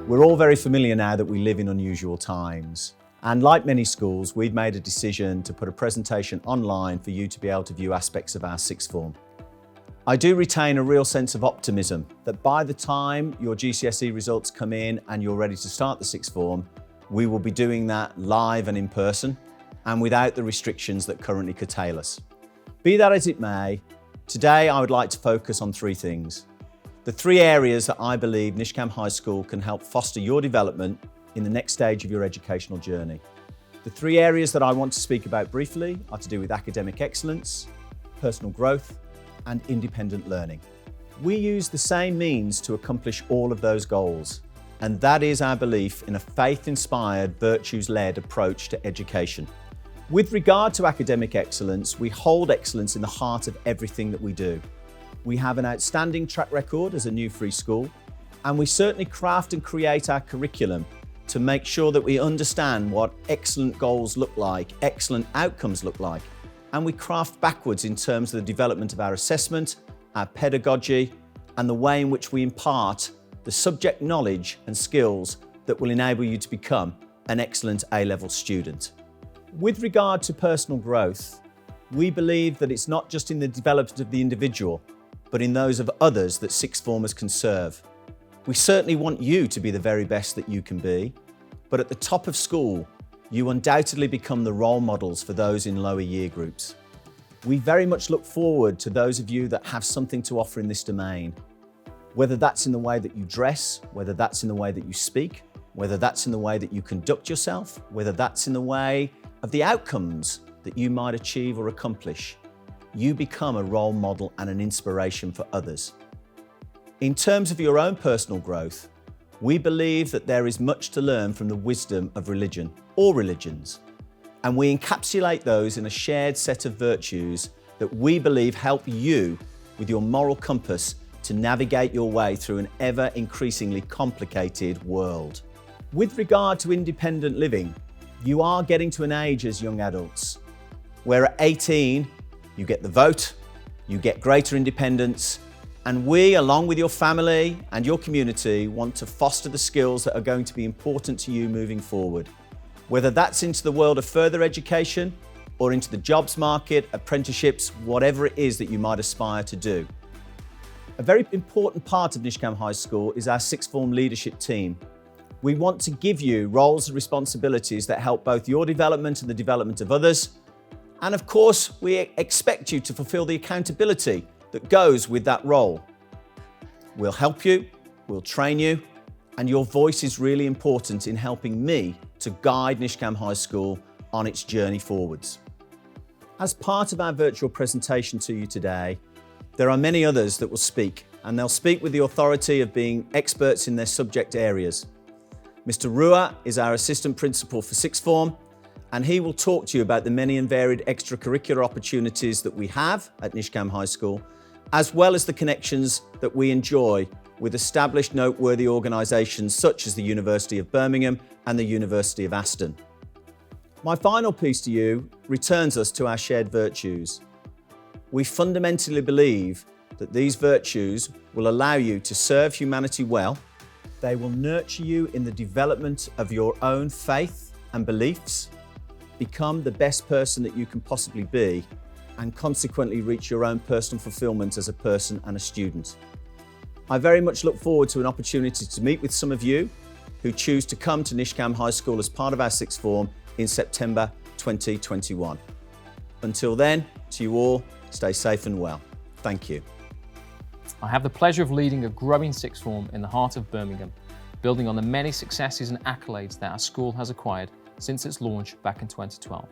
We're all very familiar now that we live in unusual times. And like many schools, we've made a decision to put a presentation online for you to be able to view aspects of our sixth form. I do retain a real sense of optimism that by the time your GCSE results come in and you're ready to start the sixth form, we will be doing that live and in person and without the restrictions that currently curtail us. Be that as it may, today I would like to focus on three things. The three areas that I believe Nishkam High School can help foster your development in the next stage of your educational journey. The three areas that I want to speak about briefly are to do with academic excellence, personal growth, and independent learning. We use the same means to accomplish all of those goals, and that is our belief in a faith-inspired, virtues-led approach to education. With regard to academic excellence, we hold excellence in the heart of everything that we do. We have an outstanding track record as a new free school, and we certainly craft and create our curriculum to make sure that we understand what excellent goals look like, excellent outcomes look like, and we craft backwards in terms of the development of our assessment, our pedagogy, and the way in which we impart the subject knowledge and skills that will enable you to become an excellent A-level student. With regard to personal growth, we believe that it's not just in the development of the individual, but in those of others that sixth formers can serve. We certainly want you to be the very best that you can be, but at the top of school, you undoubtedly become the role models for those in lower year groups. We very much look forward to those of you that have something to offer in this domain, whether that's in the way that you dress, whether that's in the way that you speak, whether that's in the way that you conduct yourself, whether that's in the way of the outcomes that you might achieve or accomplish. You become a role model and an inspiration for others. In terms of your own personal growth, we believe that there is much to learn from the wisdom of religion, or religions, and we encapsulate those in a shared set of virtues that we believe help you with your moral compass to navigate your way through an ever increasingly complicated world. With regard to independent living, you are getting to an age as young adults where at 18, you get the vote, you get greater independence, and we, along with your family and your community, want to foster the skills that are going to be important to you moving forward. Whether that's into the world of further education or into the jobs market, apprenticeships, whatever it is that you might aspire to do. A very important part of Nishkam High School is our sixth form leadership team. We want to give you roles and responsibilities that help both your development and the development of others. And of course, we expect you to fulfill the accountability that goes with that role. We'll help you, we'll train you, and your voice is really important in helping me to guide Nishkam High School on its journey forwards. As part of our virtual presentation to you today, there are many others that will speak, and they'll speak with the authority of being experts in their subject areas. Mr. Rua is our Assistant Principal for Sixth Form, and he will talk to you about the many and varied extracurricular opportunities that we have at Nishkam High School, as well as the connections that we enjoy with established noteworthy organisations such as the University of Birmingham and the University of Aston. My final piece to you returns us to our shared virtues. We fundamentally believe that these virtues will allow you to serve humanity well. They will nurture you in the development of your own faith and beliefs, become the best person that you can possibly be, and consequently reach your own personal fulfillment as a person and a student. I very much look forward to an opportunity to meet with some of you who choose to come to Nishkam High School as part of our sixth form in September 2021. Until then, to you all, stay safe and well. Thank you. I have the pleasure of leading a growing sixth form in the heart of Birmingham, building on the many successes and accolades that our school has acquired since its launch back in 2012.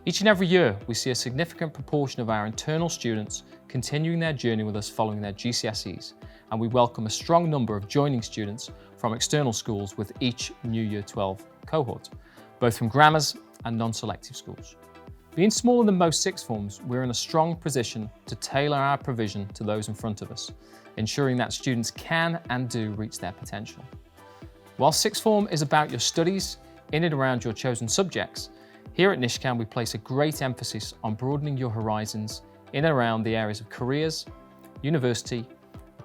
Each and every year, we see a significant proportion of our internal students continuing their journey with us following their GCSEs, and we welcome a strong number of joining students from external schools with each new Year 12 cohort, both from grammars and non-selective schools. Being smaller than most sixth forms, we're in a strong position to tailor our provision to those in front of us, ensuring that students can and do reach their potential. While sixth form is about your studies in and around your chosen subjects, here at Nishkam we place a great emphasis on broadening your horizons in and around the areas of careers, university,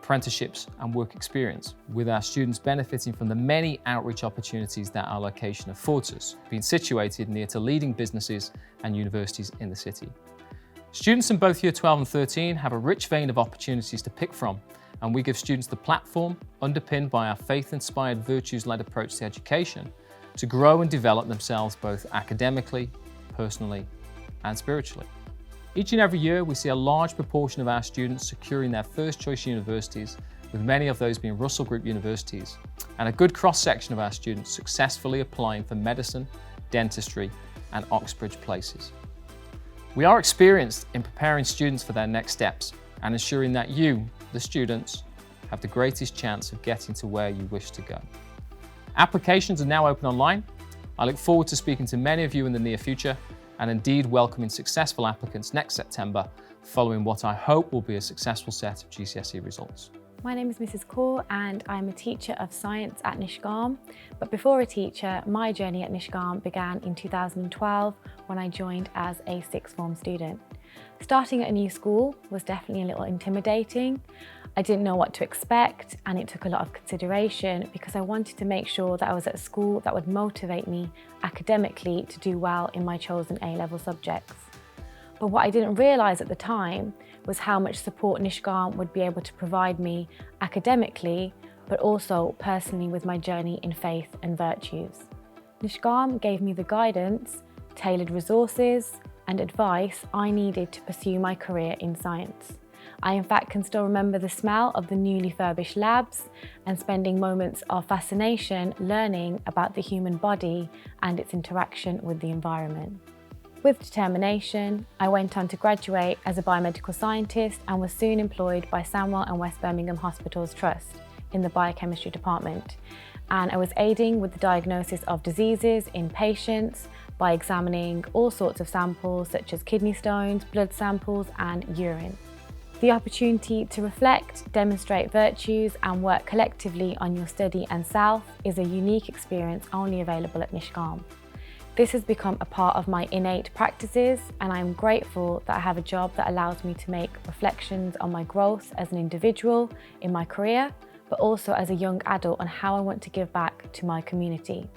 apprenticeships and work experience, with our students benefiting from the many outreach opportunities that our location affords us, being situated near to leading businesses and universities in the city. Students in both Year 12 and 13 have a rich vein of opportunities to pick from, and we give students the platform, underpinned by our faith-inspired, virtues-led approach to education, to grow and develop themselves both academically, personally, and spiritually. Each and every year, we see a large proportion of our students securing their first choice universities, with many of those being Russell Group universities, and a good cross-section of our students successfully applying for medicine, dentistry, and Oxbridge places. We are experienced in preparing students for their next steps and ensuring that you, the students, have the greatest chance of getting to where you wish to go. Applications are now open online. I look forward to speaking to many of you in the near future, and indeed welcoming successful applicants next September, following what I hope will be a successful set of GCSE results. My name is Mrs. Kaur and I'm a teacher of science at Nishkam. But before a teacher, my journey at Nishkam began in 2012 when I joined as a sixth form student. Starting at a new school was definitely a little intimidating. I didn't know what to expect, and it took a lot of consideration because I wanted to make sure that I was at a school that would motivate me academically to do well in my chosen A-level subjects. But what I didn't realise at the time was how much support Nishkam would be able to provide me academically, but also personally with my journey in faith and virtues. Nishkam gave me the guidance, tailored resources, and advice I needed to pursue my career in science. I in fact can still remember the smell of the newly furbished labs and spending moments of fascination learning about the human body and its interaction with the environment. With determination, I went on to graduate as a biomedical scientist and was soon employed by Sandwell and West Birmingham Hospitals Trust in the biochemistry department. And I was aiding with the diagnosis of diseases in patients by examining all sorts of samples such as kidney stones, blood samples and urine. The opportunity to reflect, demonstrate virtues and work collectively on your study and self is a unique experience only available at Nishkam. This has become a part of my innate practices, and I am grateful that I have a job that allows me to make reflections on my growth as an individual in my career, but also as a young adult on how I want to give back to my community.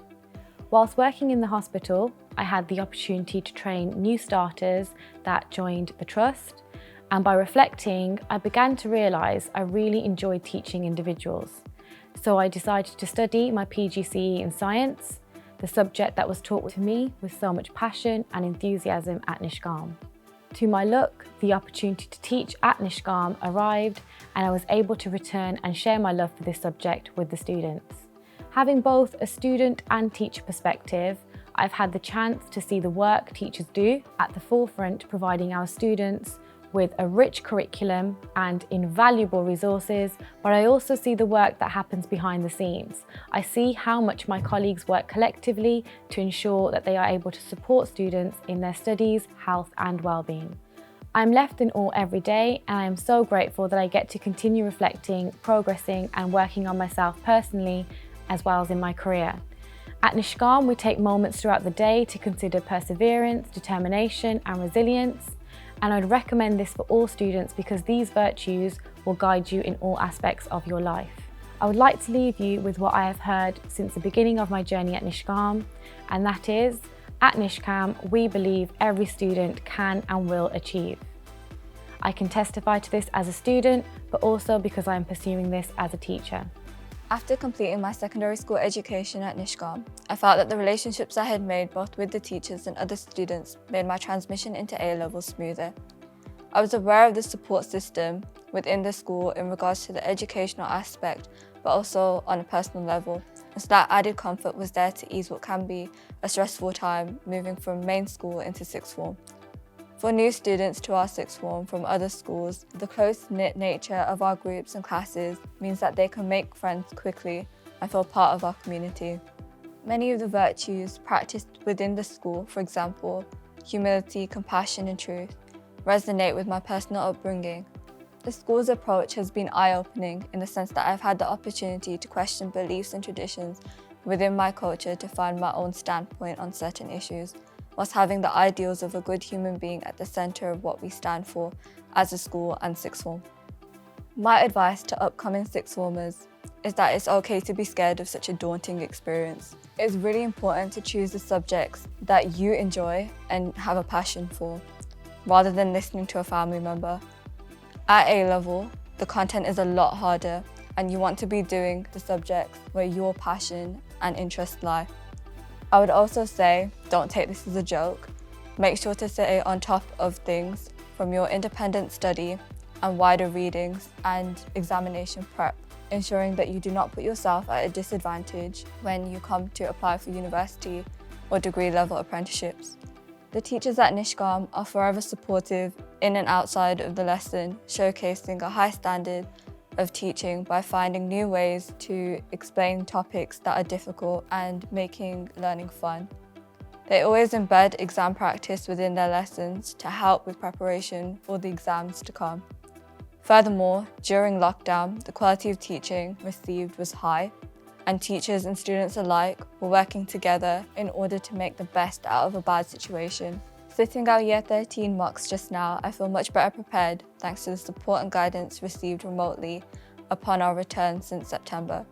Whilst working in the hospital, I had the opportunity to train new starters that joined the trust, and by reflecting, I began to realise I really enjoyed teaching individuals. So I decided to study my PGCE in science, the subject that was taught to me with so much passion and enthusiasm at Nishkam. To my luck, the opportunity to teach at Nishkam arrived, and I was able to return and share my love for this subject with the students. Having both a student and teacher perspective, I've had the chance to see the work teachers do at the forefront, providing our students with a rich curriculum and invaluable resources, but I also see the work that happens behind the scenes. I see how much my colleagues work collectively to ensure that they are able to support students in their studies, health and well-being. I'm left in awe every day, and I am so grateful that I get to continue reflecting, progressing and working on myself personally as well as in my career. At Nishkam, we take moments throughout the day to consider perseverance, determination and resilience. And I'd recommend this for all students because these virtues will guide you in all aspects of your life. I would like to leave you with what I have heard since the beginning of my journey at Nishkam, and that is, at Nishkam, we believe every student can and will achieve. I can testify to this as a student, but also because I am pursuing this as a teacher. After completing my secondary school education at Nishkam, I felt that the relationships I had made both with the teachers and other students made my transmission into A-level smoother. I was aware of the support system within the school in regards to the educational aspect, but also on a personal level, and so that added comfort was there to ease what can be a stressful time moving from main school into sixth form. For new students to our sixth form from other schools, the close-knit nature of our groups and classes means that they can make friends quickly and feel part of our community. Many of the virtues practiced within the school, for example, humility, compassion and truth, resonate with my personal upbringing. The school's approach has been eye-opening in the sense that I've had the opportunity to question beliefs and traditions within my culture to find my own standpoint on certain issues, whilst having the ideals of a good human being at the centre of what we stand for as a school and sixth form. My advice to upcoming sixth formers is that it's okay to be scared of such a daunting experience. It's really important to choose the subjects that you enjoy and have a passion for, rather than listening to a family member. At A-level, the content is a lot harder, and you want to be doing the subjects where your passion and interest lie. I would also say, don't take this as a joke. Make sure to stay on top of things from your independent study and wider readings and examination prep, ensuring that you do not put yourself at a disadvantage when you come to apply for university or degree level apprenticeships. The teachers at Nishkam are forever supportive in and outside of the lesson, showcasing a high standard of teaching by finding new ways to explain topics that are difficult and making learning fun. They always embed exam practice within their lessons to help with preparation for the exams to come. Furthermore, during lockdown, the quality of teaching received was high, and teachers and students alike were working together in order to make the best out of a bad situation. Sitting our Year 13 mocks just now, I feel much better prepared thanks to the support and guidance received remotely upon our return since September.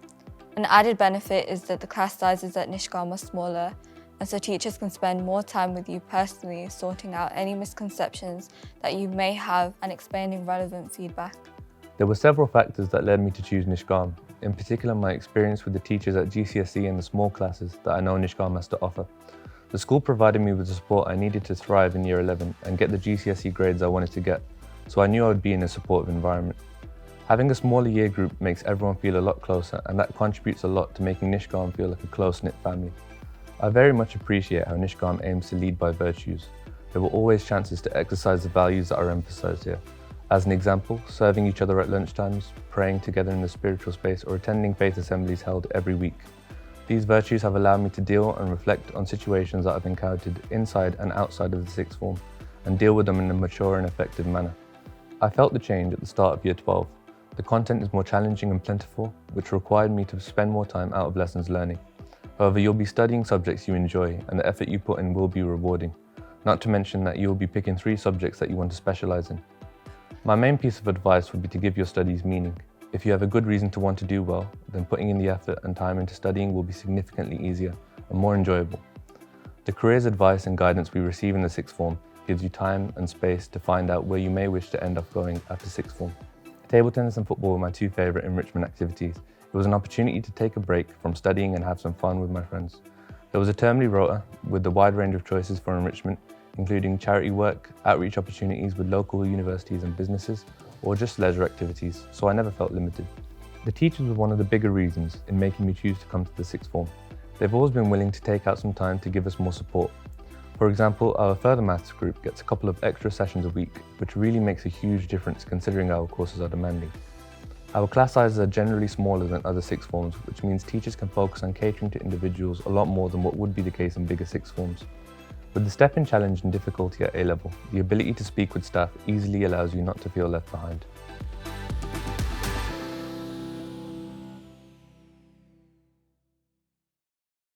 An added benefit is that the class sizes at Nishkam are smaller, and so teachers can spend more time with you personally, sorting out any misconceptions that you may have and explaining relevant feedback. There were several factors that led me to choose Nishkam, in particular my experience with the teachers at GCSE and the small classes that I know Nishkam has to offer. The school provided me with the support I needed to thrive in Year 11 and get the GCSE grades I wanted to get, so I knew I would be in a supportive environment. Having a smaller year group makes everyone feel a lot closer, and that contributes a lot to making Nishkam feel like a close-knit family. I very much appreciate how Nishkam aims to lead by virtues. There were always chances to exercise the values that are emphasised here. As an example, serving each other at lunchtimes, praying together in the spiritual space, or attending faith assemblies held every week. These virtues have allowed me to deal and reflect on situations that I've encountered inside and outside of the sixth form, and deal with them in a mature and effective manner. I felt the change at the start of Year 12. The content is more challenging and plentiful, which required me to spend more time out of lessons learning. However, you'll be studying subjects you enjoy, and the effort you put in will be rewarding, not to mention that you will be picking 3 subjects that you want to specialise in. My main piece of advice would be to give your studies meaning. If you have a good reason to want to do well, then putting in the effort and time into studying will be significantly easier and more enjoyable. The careers advice and guidance we receive in the sixth form gives you time and space to find out where you may wish to end up going after sixth form. Table tennis and football were my 2 favourite enrichment activities. It was an opportunity to take a break from studying and have some fun with my friends. There was a termly rota with a wide range of choices for enrichment, including charity work, outreach opportunities with local universities and businesses, or just leisure activities, so I never felt limited. The teachers were one of the bigger reasons in making me choose to come to the sixth form. They've always been willing to take out some time to give us more support. For example, our further maths group gets a couple of extra sessions a week, which really makes a huge difference considering our courses are demanding. Our class sizes are generally smaller than other sixth forms, which means teachers can focus on catering to individuals a lot more than what would be the case in bigger sixth forms. With the step-in challenge and difficulty at A-level, the ability to speak with staff easily allows you not to feel left behind.